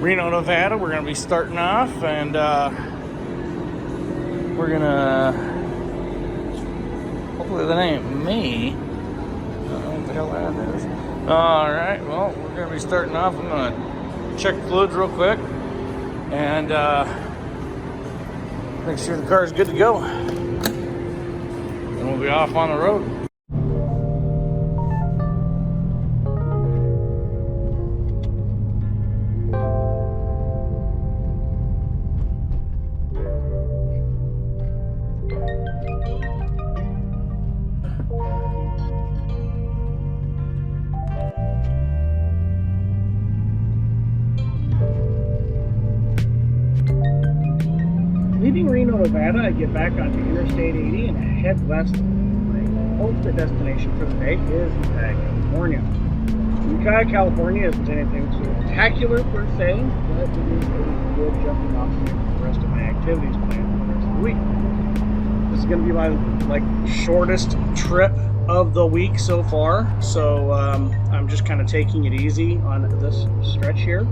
Reno, Nevada. We're going to be starting off, and we're going to, hopefully that ain't me. I don't know what the hell that is. Alright, well, we're going to be starting off. I'm going to check fluids real quick, and make sure the car is good to go. And we'll be off on the road. Leaving Reno, Nevada, I get back onto Interstate 80 and head west. My ultimate destination for the day is Ukiah, California. Ukiah, California isn't anything spectacular per se, but it is a good jumping off point for the rest of my activities planned for the rest of the week. This is going to be my shortest trip of the week so far, so I'm just kind of taking it easy on this stretch here.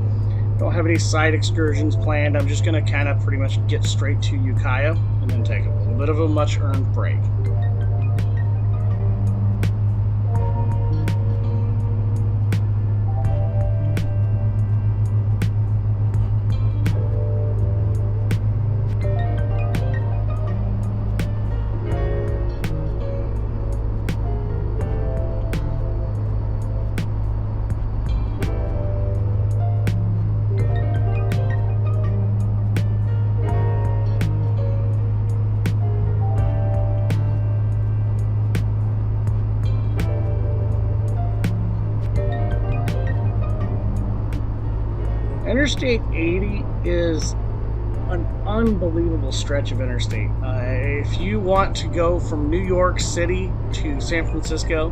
Don't have any side excursions planned. I'm just going to kind of pretty much get straight to Ukiah and then take a little bit of a much earned break. Interstate 80 is an unbelievable stretch of interstate. If you want to go from New York City to San Francisco,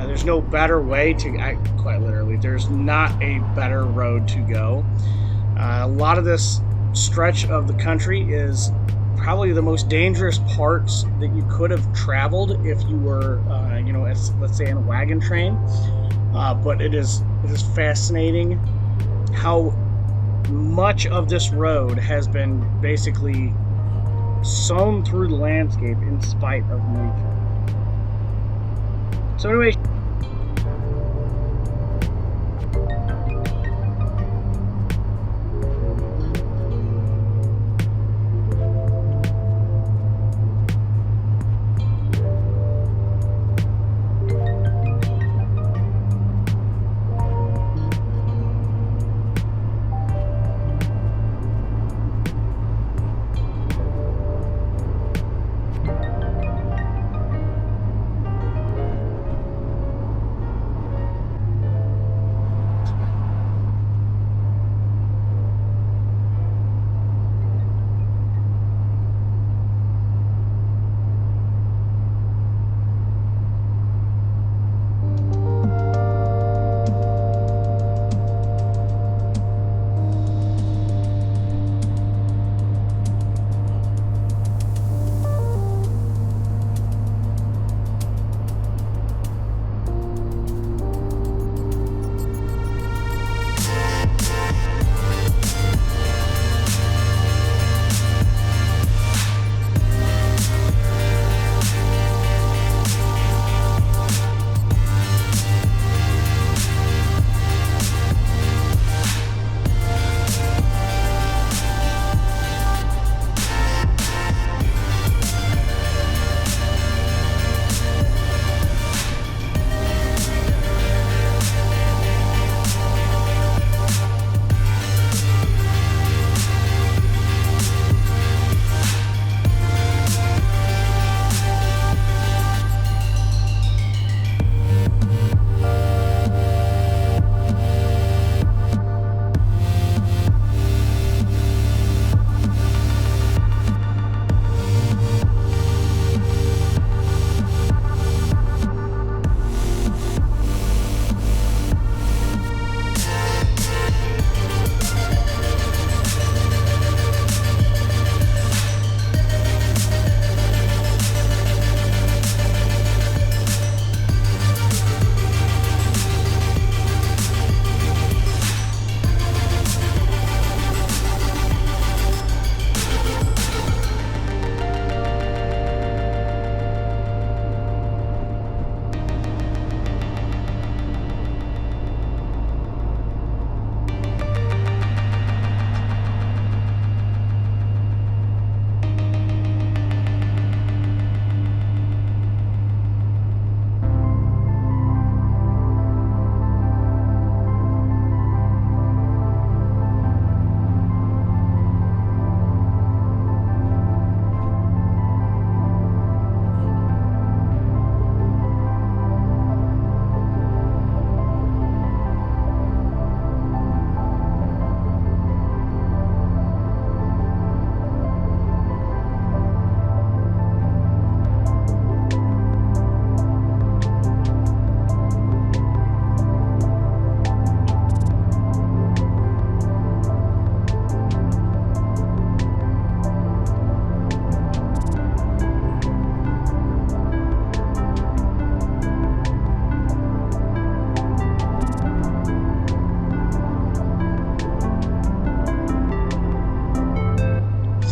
there's no better way to, quite literally, there's not a better road to go. A lot of this stretch of the country is probably the most dangerous parts that you could have traveled if you were, let's say in a wagon train. But it is fascinating how much of this road has been basically sown through the landscape in spite of nature. So anyway,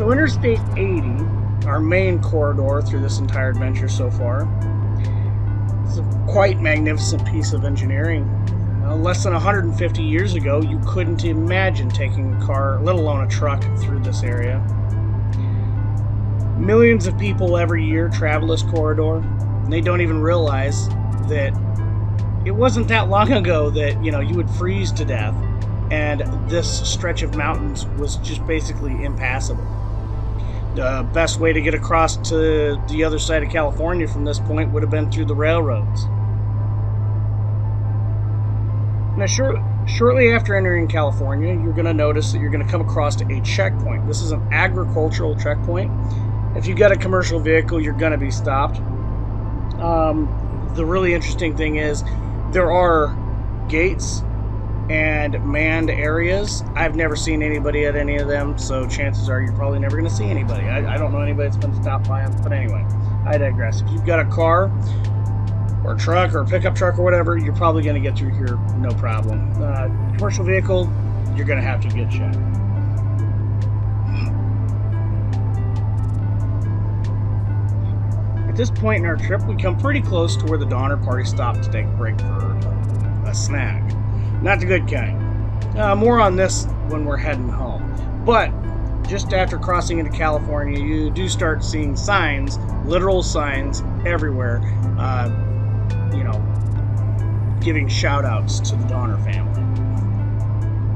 So Interstate 80, our main corridor through this entire adventure so far, is a quite magnificent piece of engineering. Less than 150 years ago, you couldn't imagine taking a car, let alone a truck, through this area. Millions of people every year travel this corridor, and they don't even realize that it wasn't that long ago that, you would freeze to death, and this stretch of mountains was just basically impassable. The best way to get across to the other side of California from this point would have been through the railroads. Now, shortly after entering California, you're going to notice that you're going to come across a checkpoint. This is an agricultural checkpoint. If you've got a commercial vehicle, you're going to be stopped. The really interesting thing is there are gates and manned areas. I've never seen anybody at any of them, so chances are you're probably never going to see anybody. I don't know anybody that's been stopped by them, but anyway, I digress. If you've got a car or a truck or a pickup truck or whatever, you're probably going to get through here no problem. Commercial vehicle, you're going to have to get checked. At this point in our trip, we come pretty close to where the Donner Party stopped to take a break for a snack. Not the good kind. More on this when we're heading home. But just after crossing into California, you do start seeing signs, literal signs everywhere, giving shout outs to the Donner family.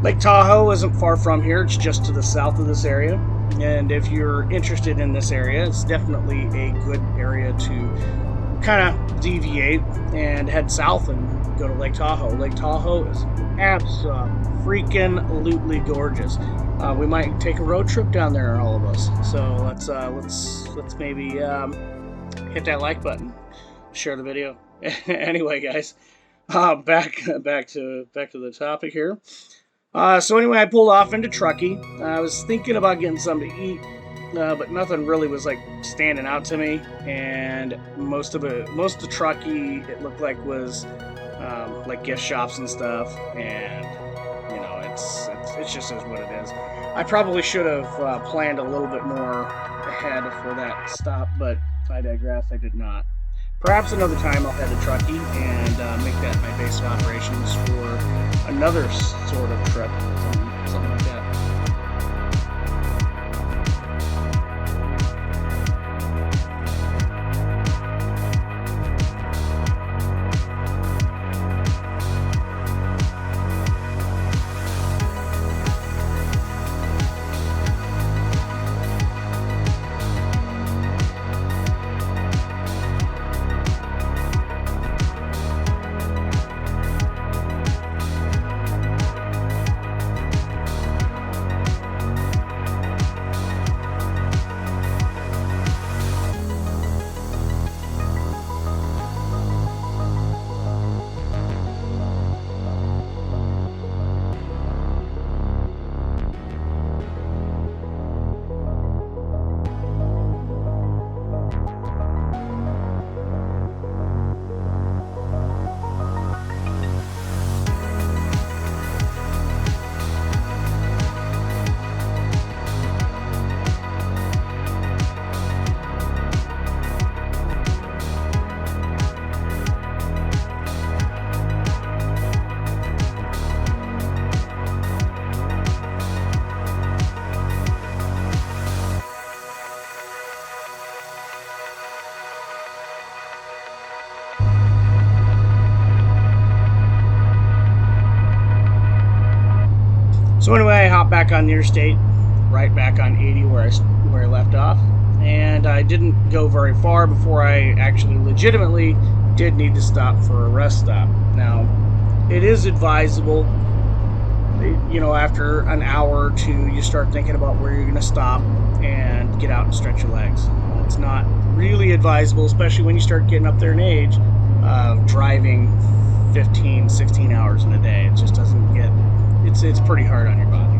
Lake Tahoe isn't far from here. It's just to the south of this area. And if you're interested in this area, it's definitely a good area to kind of deviate and head south and go to Lake Tahoe. Lake Tahoe is freaking-lutely gorgeous. We might take a road trip down there, all of us. So let's maybe hit that like button, share the video. Anyway, guys, back to the topic here. So anyway, I pulled off into Truckee. I was thinking about getting something to eat, but nothing really was like standing out to me. And most of Truckee, it looked like was like gift shops and stuff. And it's just is what it is. I probably should have planned a little bit more ahead for that stop, but I digress. I did not. Perhaps another time I'll head to Truckee and make that my base of operations for another sort of trip, something like that. So anyway, I hopped back on the interstate, right back on 80 where I left off, and I didn't go very far before I actually legitimately did need to stop for a rest stop. Now, it is advisable, after an hour or two, you start thinking about where you're going to stop and get out and stretch your legs. It's not really advisable, especially when you start getting up there in age, driving 15, 16 hours in a day. It just doesn't get... It's pretty hard on your body.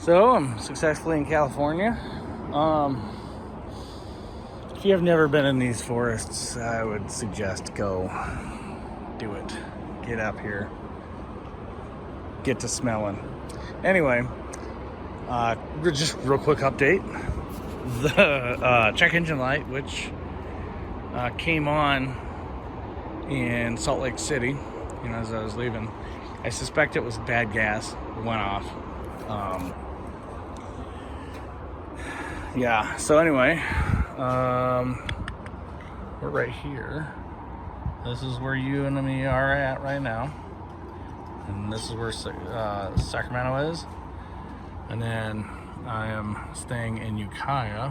So I'm successfully in California. If you have never been in these forests, I would suggest go do it. Get up here. Get to smelling. Anyway, just real quick update. The check engine light, which came on in Salt Lake City, as I was leaving, I suspect it was bad gas. It went off. Yeah, so anyway, we're right here. This is where you and me are at right now. And this is where Sacramento is. And then I am staying in Ukiah,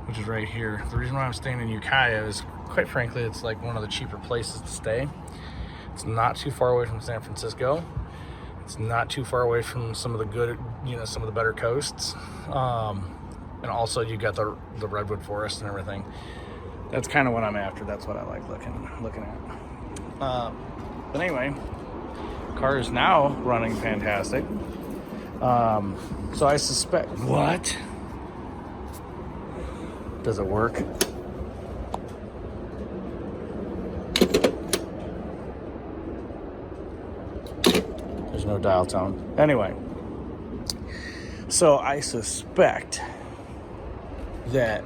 which is right here. The reason why I'm staying in Ukiah is, quite frankly, it's like one of the cheaper places to stay. It's not too far away from San Francisco. It's not too far away from some of the good, some of the better coasts. And also you got the redwood forest and everything. That's kind of what I'm after. That's what I like looking at. But anyway, car is now running fantastic. So I suspect, what? Does it work? There's no dial tone. Anyway, so I suspect that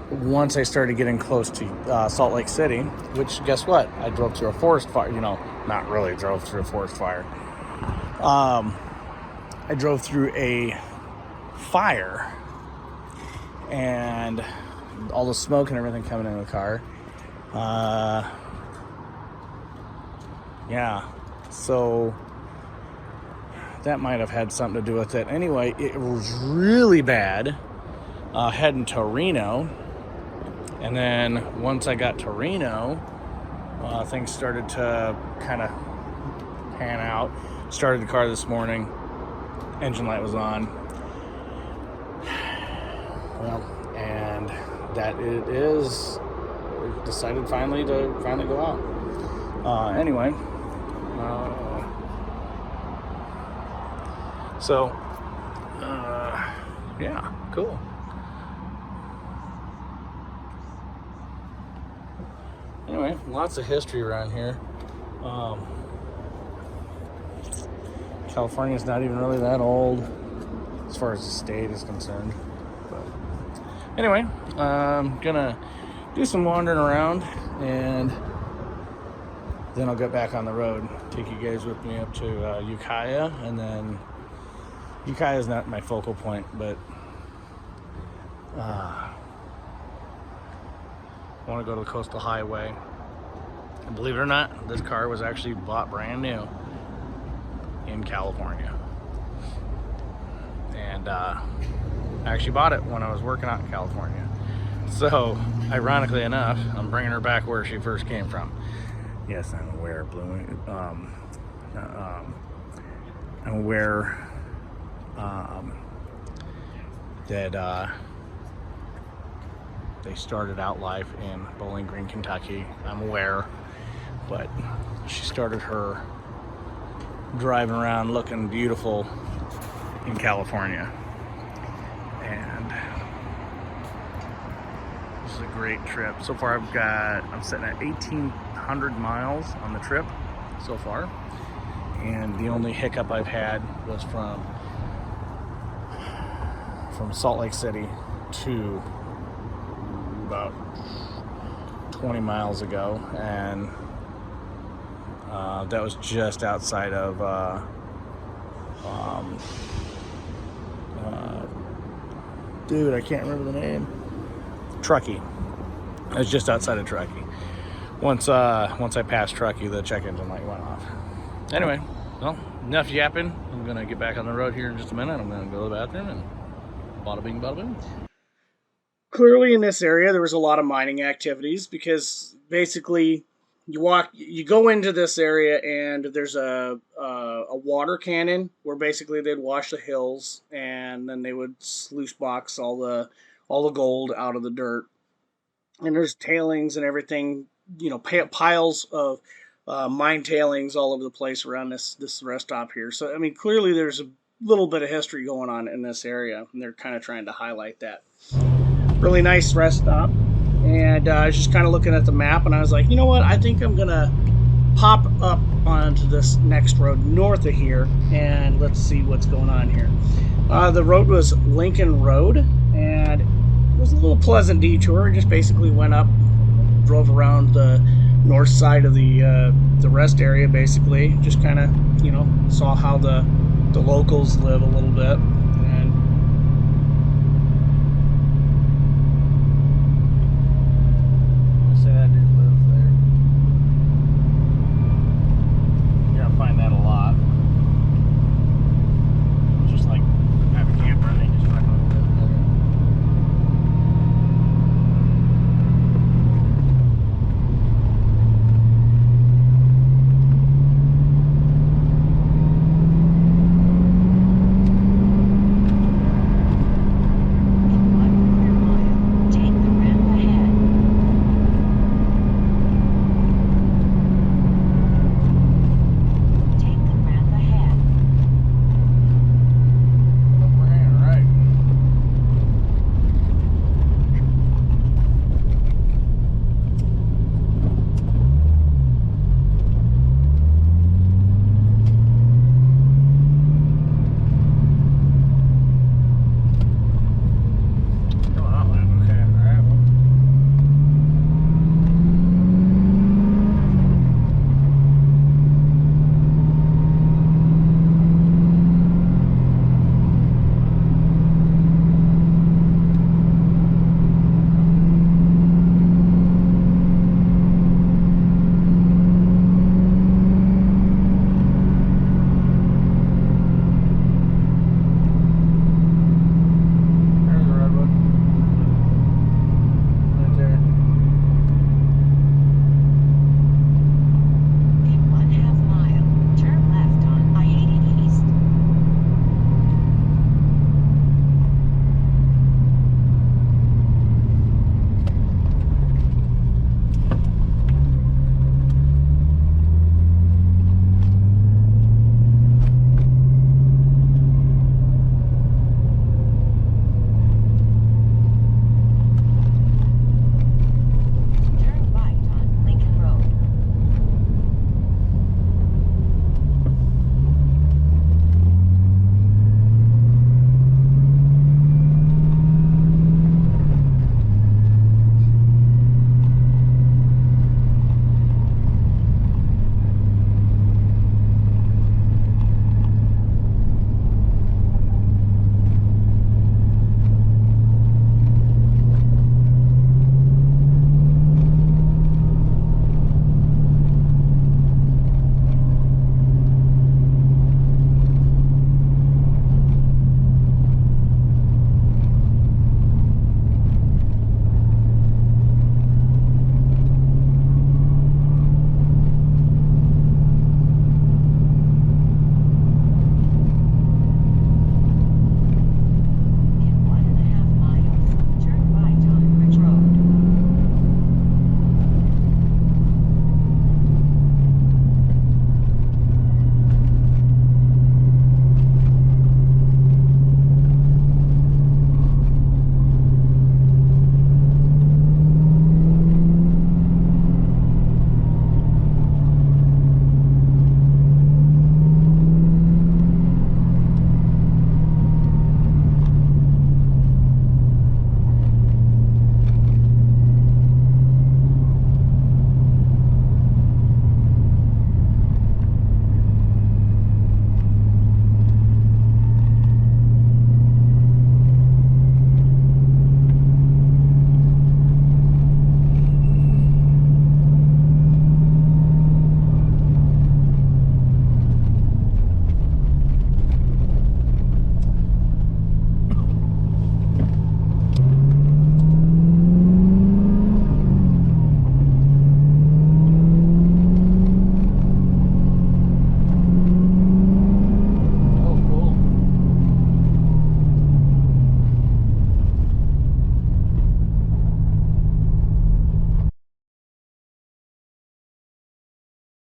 once I started getting close to Salt Lake City, which, guess what? I drove through a forest fire. Not really drove through a forest fire. I drove through a fire, and all the smoke and everything coming in the car. Yeah, so that might have had something to do with it. Anyway, it was really bad heading to Reno. And then once I got to Reno, things started to kind of pan out. Started the car this morning. Engine light was on. Well, and that it is. Decided finally to go out. Anyway. Yeah, cool. Anyway, lots of history around here. California's not even really that old as far as the state is concerned. But anyway, I'm gonna do some wandering around, and then I'll get back on the road, take you guys with me up to Ukiah, and then Ukiah is not my focal point, but I want to go to the Coastal Highway. And believe it or not, this car was actually bought brand new in California. And I actually bought it when I was working out in California. So, ironically enough, I'm bringing her back where she first came from. Yes, I'm aware, I'm aware that they started out life in Bowling Green, Kentucky. I'm aware, but she started her driving around looking beautiful in California. And this is a great trip. So far I'm sitting at 1,800 miles on the trip so far. And the only hiccup I've had was from Salt Lake City to about 20 miles ago, and that was just outside of dude, I can't remember the name. Truckee. It was just outside of Truckee. Once I passed Truckee, the check engine light went off. Anyway, well, enough yapping. I'm gonna get back on the road here in just a minute. I'm gonna go to the bathroom and bada bing, bada boom. Clearly in this area there was a lot of mining activities, because basically you go into this area and there's a water cannon where basically they'd wash the hills, and then they would sluice box all the gold out of the dirt. And there's tailings and everything, piles of mine tailings all over the place around this rest stop here. So I mean, clearly there's little bit of history going on in this area, and they're kind of trying to highlight that. Really nice rest stop. And I was just kind of looking at the map, and I was like, you know what? I think I'm gonna pop up onto this next road north of here, and let's see what's going on here. The road was Lincoln Road, and it was a little pleasant detour. It just basically went up, drove around the north side of the rest area, basically. Just kind of, you know, saw how the locals live a little bit. And say that dude lives there. You're gonna find that a lot. Just like have a camper and they just fucking live there.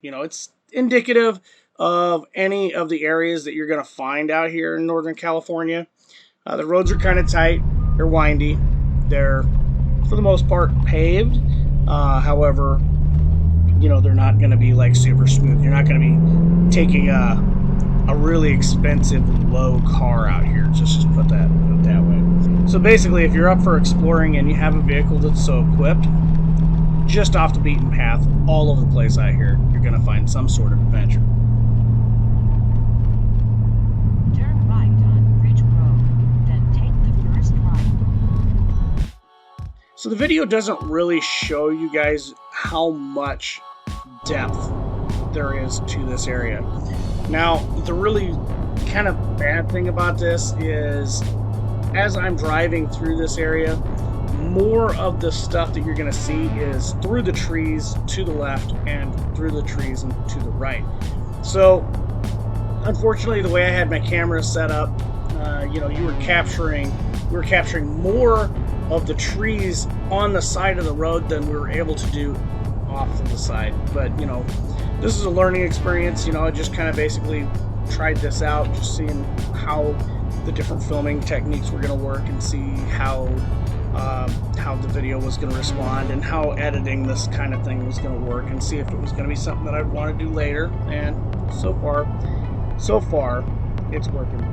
You know, it's indicative of any of the areas that you're going to find out here in Northern California. The roads are kind of tight, they're windy, they're for the most part paved. However, they're not going to be like super smooth. You're not going to be taking a really expensive low car out here. Just put it that way. So basically, if you're up for exploring and you have a vehicle that's so equipped, just off the beaten path, all over the place out here, you're going to find some sort of adventure. Turn right on Ridge Road, then take the first right. So the video doesn't really show you guys how much depth there is to this area. Now, the really kind of bad thing about this is, as I'm driving through this area, more of the stuff that you're going to see is through the trees to the left and through the trees and to the right. So, unfortunately, the way I had my camera set up, we were capturing more of the trees on the side of the road than we were able to do off to the side. But this is a learning experience. I just kind of basically tried this out, just seeing how the different filming techniques were going to work, and see how the video was going to respond, and how editing this kind of thing was going to work, and see if it was going to be something that I'd want to do later. And so far it's working.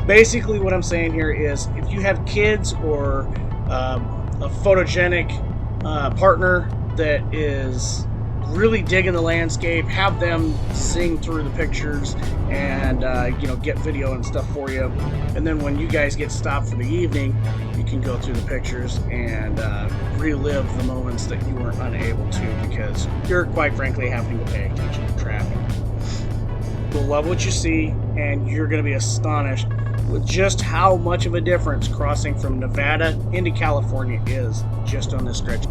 Basically what I'm saying here is, if you have kids or a photogenic partner that is really digging the landscape, have them sing through the pictures and get video and stuff for you, and then when you guys get stopped for the evening, you can go through the pictures and relive the moments that you weren't unable to because you're quite frankly having to pay attention to traffic. You'll love what you see, and you're going to be astonished with just how much of a difference crossing from Nevada into California is just on this stretch.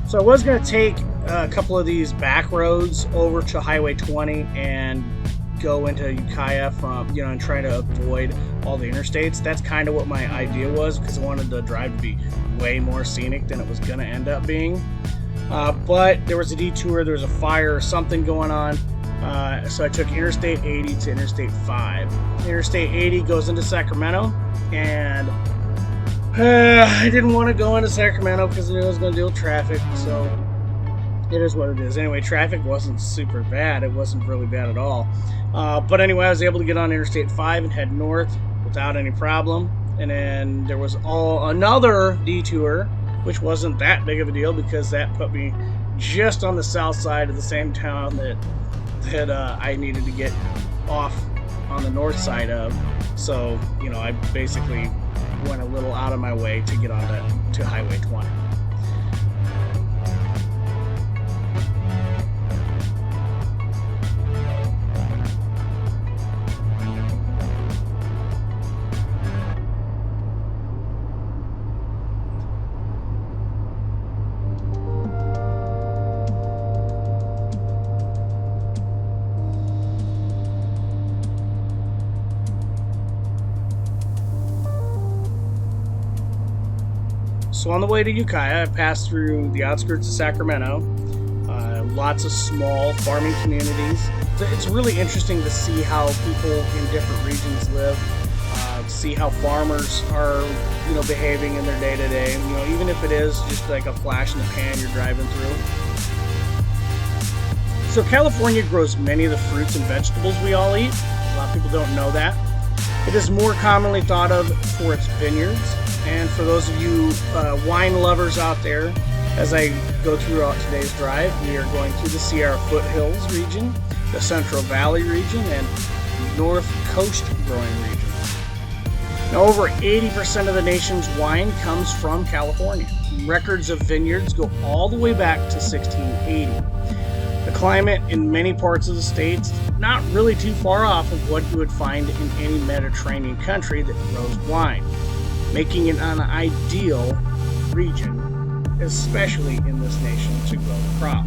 So I was going to take a couple of these back roads over to Highway 20 and go into Ukiah and try to avoid all the interstates. That's kind of what my idea was, because I wanted the drive to be way more scenic than it was going to end up being. But there was a detour, there was a fire or something going on. So I took Interstate 80 to Interstate 5. Interstate 80 goes into Sacramento, and I didn't want to go into Sacramento because I knew I was going to deal with traffic, so it is what it is. Anyway, traffic wasn't super bad. It wasn't really bad at all. But anyway, I was able to get on Interstate 5 and head north without any problem. And then there was another detour, which wasn't that big of a deal because that put me just on the south side of the same town that I needed to get off on the north side of. So, I basically went a little out of my way to get on to Highway 20. So on the way to Ukiah, I passed through the outskirts of Sacramento, lots of small farming communities. It's really interesting to see how people in different regions live, see how farmers are, behaving in their day-to-day, even if it is just like a flash in the pan you're driving through. So California grows many of the fruits and vegetables we all eat. A lot of people don't know that. It is more commonly thought of for its vineyards. And for those of you wine lovers out there, as I go throughout today's drive, we are going through the Sierra Foothills region, the Central Valley region, and North Coast growing region. Now, over 80% of the nation's wine comes from California. Records of vineyards go all the way back to 1680. The climate in many parts of the state's not really too far off of what you would find in any Mediterranean country that grows wine, making it an ideal region, especially in this nation, to grow the crop.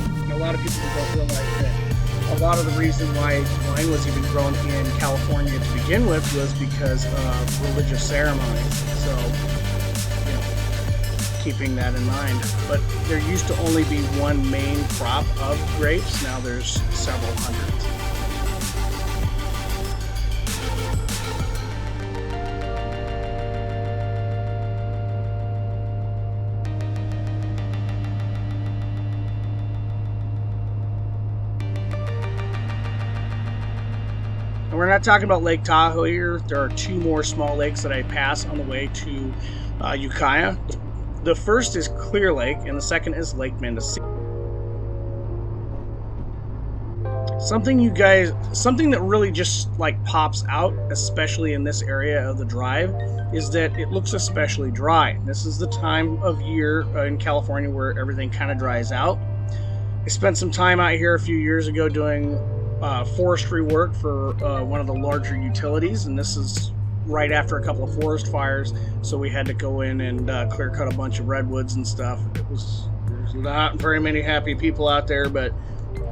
And a lot of people don't realize that a lot of the reason why wine was even grown in California to begin with was because of religious ceremonies. So, keeping that in mind. But there used to only be one main crop of grapes. Now there's several hundreds. We're not talking about Lake Tahoe here. There are two more small lakes that I pass on the way to Ukiah. The first is Clear Lake, and the second is Lake Mendocino. Something that really just like pops out, especially in this area of the drive, is that it looks especially dry. This is the time of year in California where everything kind of dries out. I spent some time out here a few years ago doing forestry work for one of the larger utilities, and this is right after a couple of forest fires, so we had to go in and clear cut a bunch of redwoods and stuff. There's not very many happy people out there, but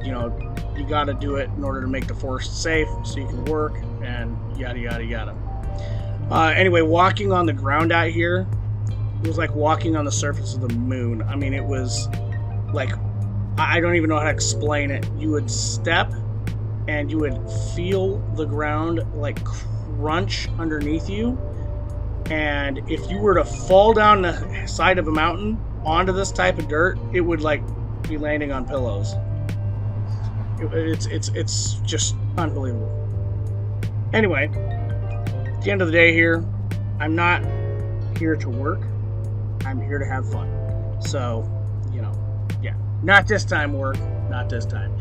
you know, you got to do it in order to make the forest safe so you can work and yada yada yada. Anyway, walking on the ground out here, it was like walking on the surface of the moon. I mean, it was like, I don't even know how to explain it. You would step and you would feel the ground like crunch underneath you, and if you were to fall down the side of a mountain onto this type of dirt, it would like be landing on pillows. It's just unbelievable. Anyway, at the end of the day here, I'm not here to work, I'm here to have fun. So, you know, yeah, not this time work, not this time.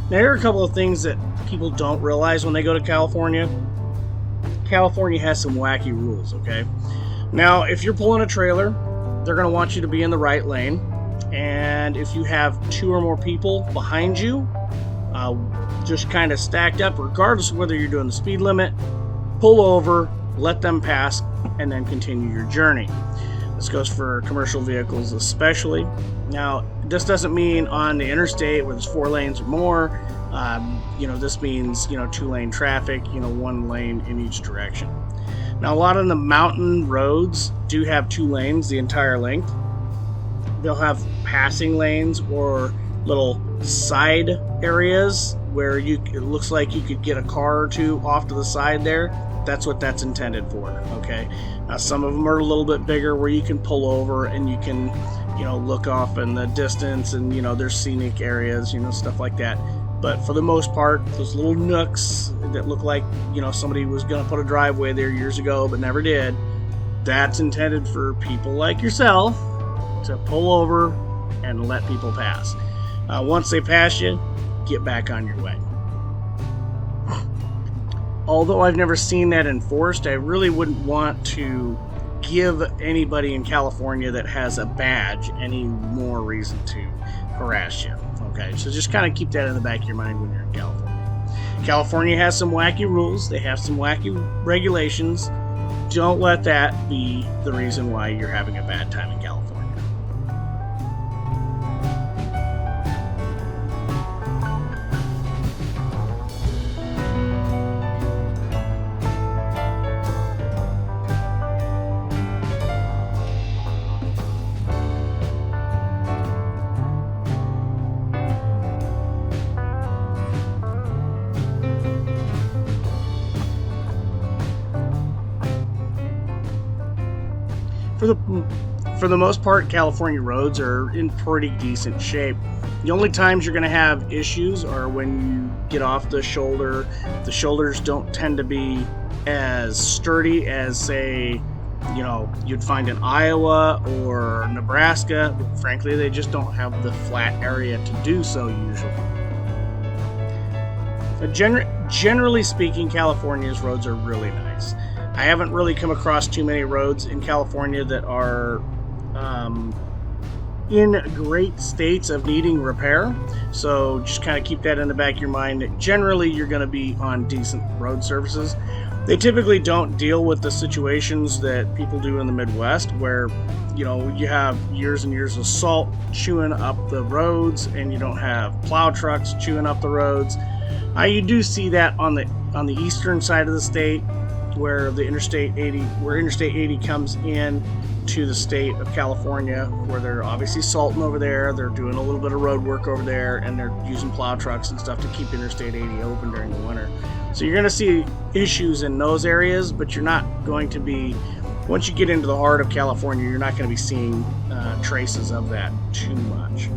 Now, here are a couple of things that people don't realize when they go to California. California has some wacky rules, okay? Now, if you're pulling a trailer, they're going to want you to be in the right lane. And if you have 2 or more people behind you, just kind of stacked up, regardless of whether you're doing the speed limit, pull over, let them pass, and then continue your journey. This goes for commercial vehicles especially. Now, this doesn't mean on the interstate where there's 4 lanes or more, This means 2-lane traffic, 1 lane in each direction. Now, a lot of the mountain roads do have 2 lanes the entire length. They'll have passing lanes or little side areas where it looks like you could get a car or two off to the side there. That's what that's intended for. Okay. Now, some of them are a little bit bigger where you can pull over and you can, look off in the distance, and there's scenic areas, stuff like that. But for the most part, those little nooks that look like, somebody was going to put a driveway there years ago but never did, that's intended for people like yourself to pull over and let people pass. Once they pass you, get back on your way. Although I've never seen that enforced, I really wouldn't want to give anybody in California that has a badge any more reason to harass you. Okay, so just kind of keep that in the back of your mind when you're in California. California has some wacky rules. They have some wacky regulations. Don't let that be the reason why you're having a bad time in California. For the most part, California roads are in pretty decent shape. The only times you're going to have issues are when you get off the shoulder. The shoulders don't tend to be as sturdy as, say, you'd find in Iowa or Nebraska. Frankly, they just don't have the flat area to do so usually. But generally speaking, California's roads are really nice. I haven't really come across too many roads in California that are in great states of needing repair. So just kind of keep that in the back of your mind. Generally, you're going to be on decent road surfaces. They typically don't deal with the situations that people do in the Midwest where, you have years and years of salt chewing up the roads and you don't have plow trucks chewing up the roads. You do see that on the eastern side of the state, where Interstate 80 comes in to the state of California, where they're obviously salting over there, they're doing a little bit of road work over there, and they're using plow trucks and stuff to keep Interstate 80 open during the winter. So you're going to see issues in those areas, but you're not going to be, once you get into the heart of California, you're not going to be seeing traces of that too much.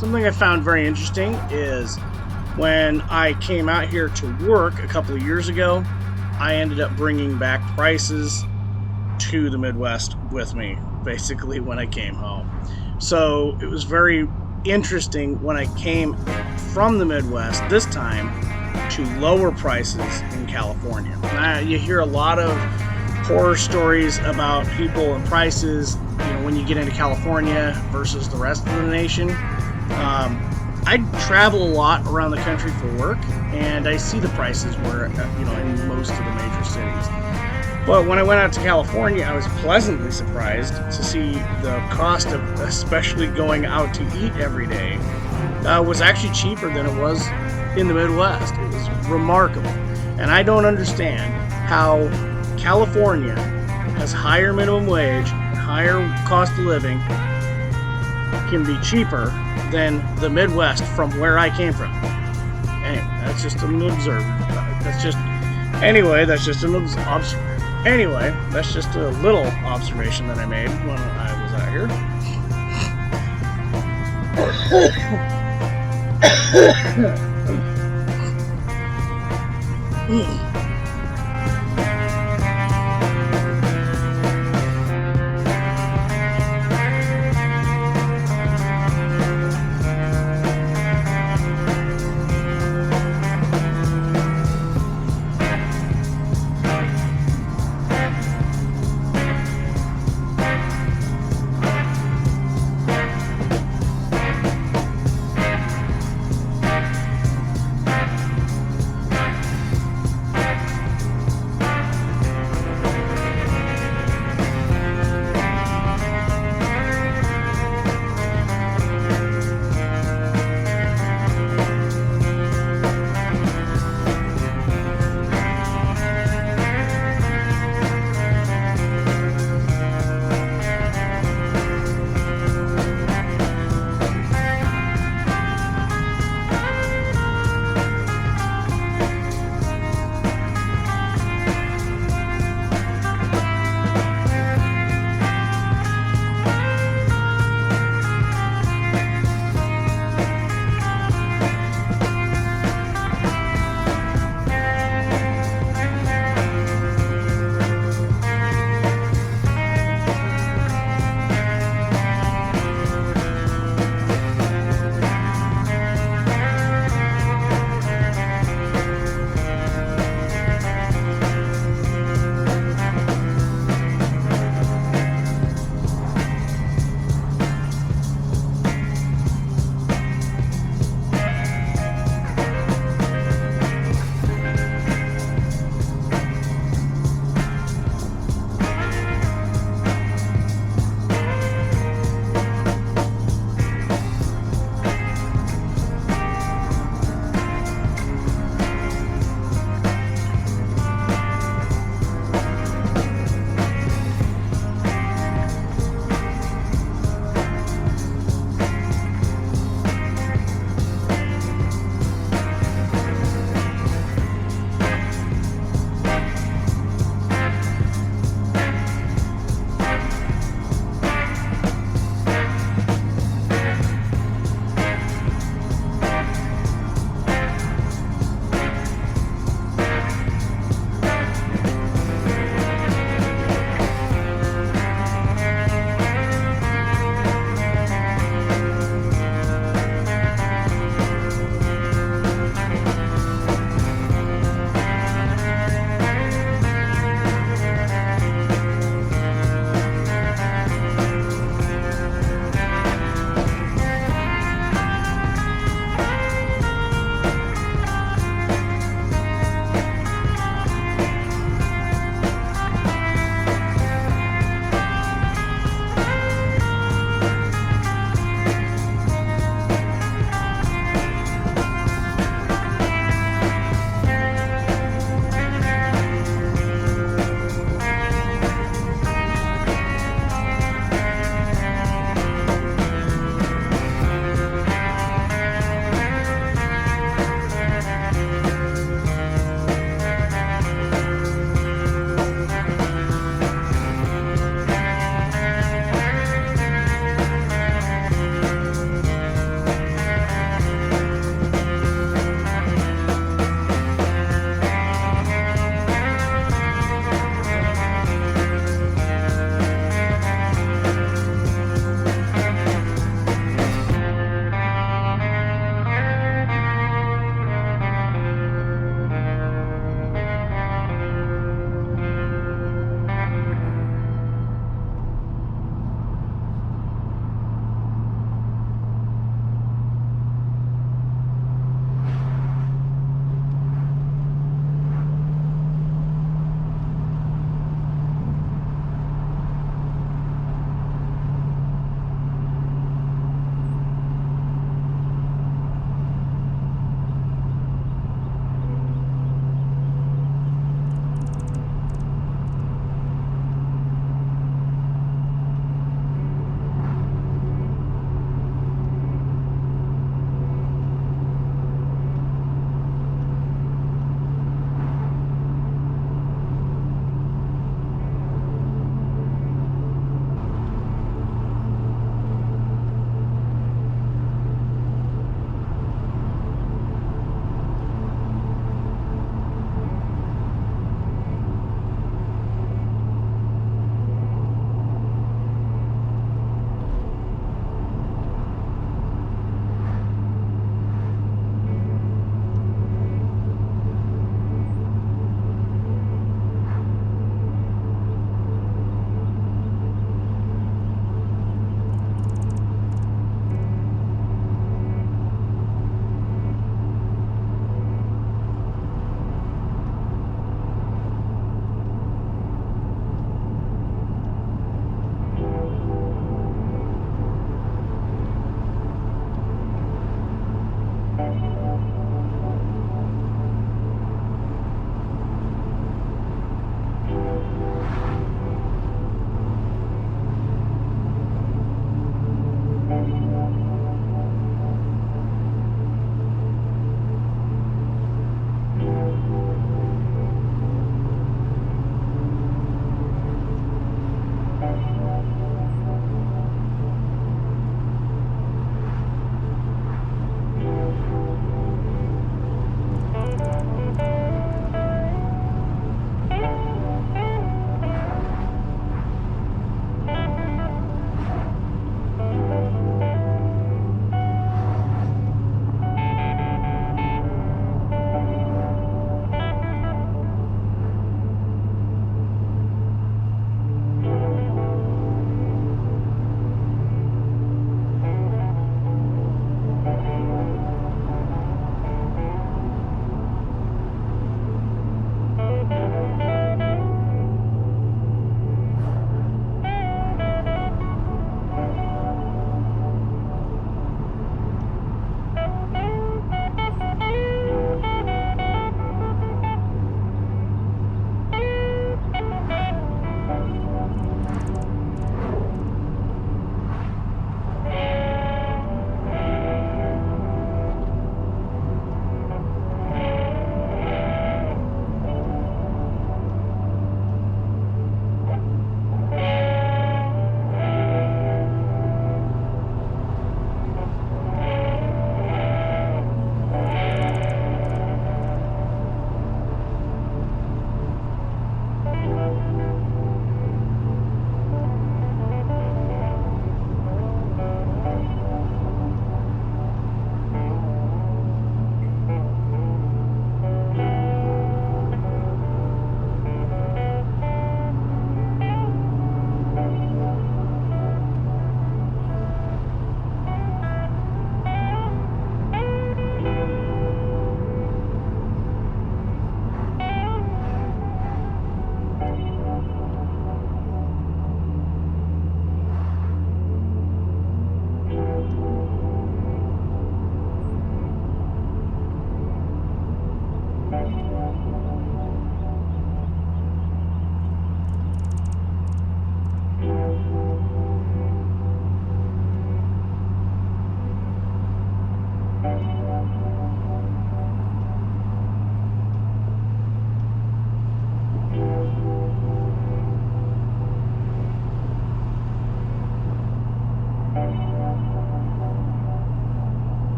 Something I found very interesting is when I came out here to work a couple of years ago, I ended up bringing back prices to the Midwest with me, basically, when I came home. So it was very interesting when I came from the Midwest this time to lower prices in California. Now, you hear a lot of horror stories about people and prices, when you get into California versus the rest of the nation. I travel a lot around the country for work, and I see the prices where, in most of the major cities. But when I went out to California, I was pleasantly surprised to see the cost of especially going out to eat every day was actually cheaper than it was in the Midwest. It was remarkable. And I don't understand how California has higher minimum wage, higher cost of living, can be cheaper than the Midwest from where I came from. Anyway, that's just an that's just a little observation that I made when I was out here.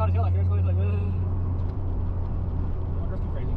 on his hill. Here's going like, oh, that's too crazy.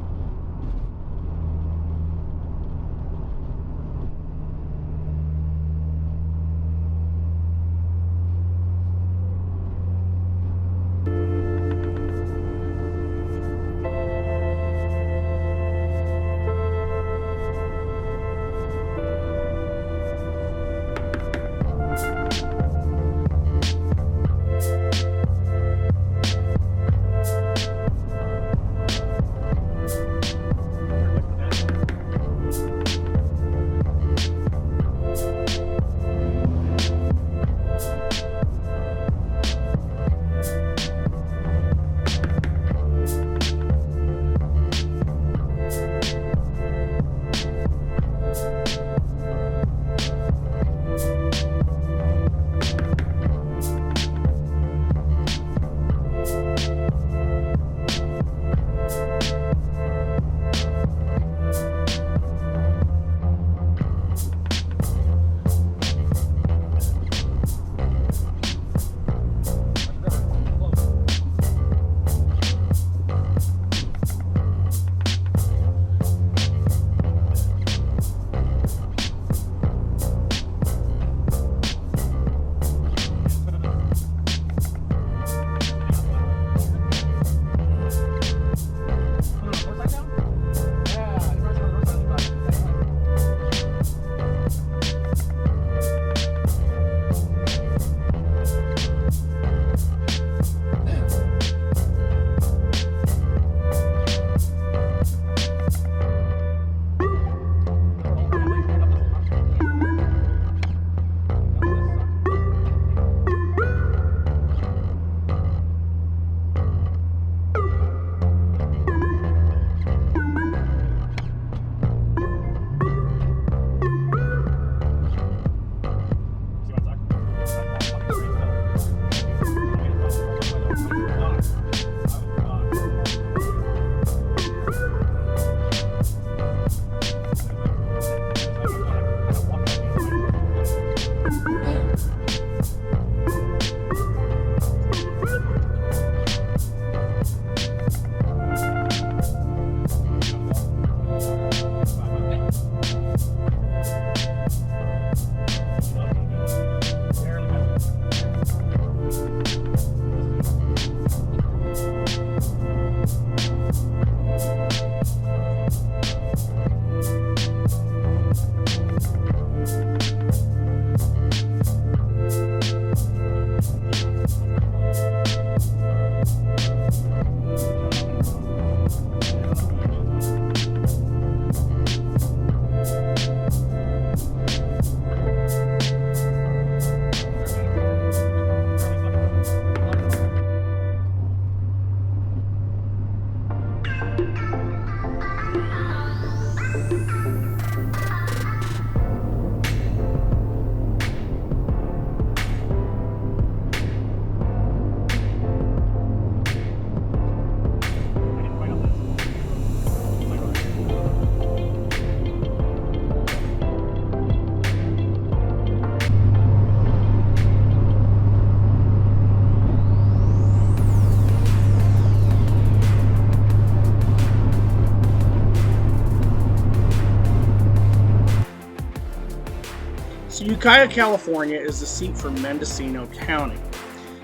So Ukiah, California is the seat for Mendocino County.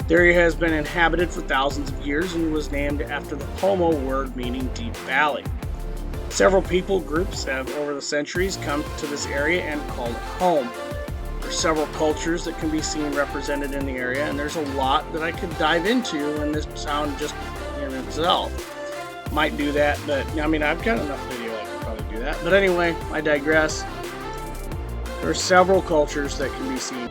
The area has been inhabited for thousands of years and was named after the Pomo word meaning deep valley. Several people groups have over the centuries come to this area and called it home. There are several cultures that can be seen represented in the area, and there's a lot that I could dive into in this town just in itself. Might do that, but I mean, I've got enough video I could probably do that. But anyway, I digress. There are several cultures that can be seen.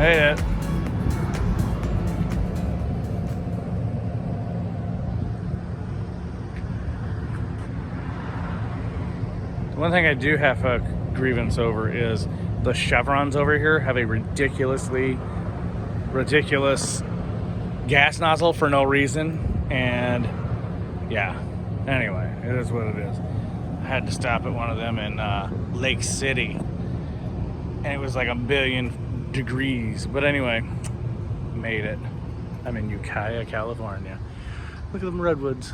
Made it. One thing I do have a grievance over is the chevrons over here have a ridiculous gas nozzle for no reason. And yeah, anyway, it is what it is. I had to stop at one of them in Lake City, and it was like 1,000,000,000 degrees. But anyway, made it. I'm in Ukiah, California. Look at them redwoods.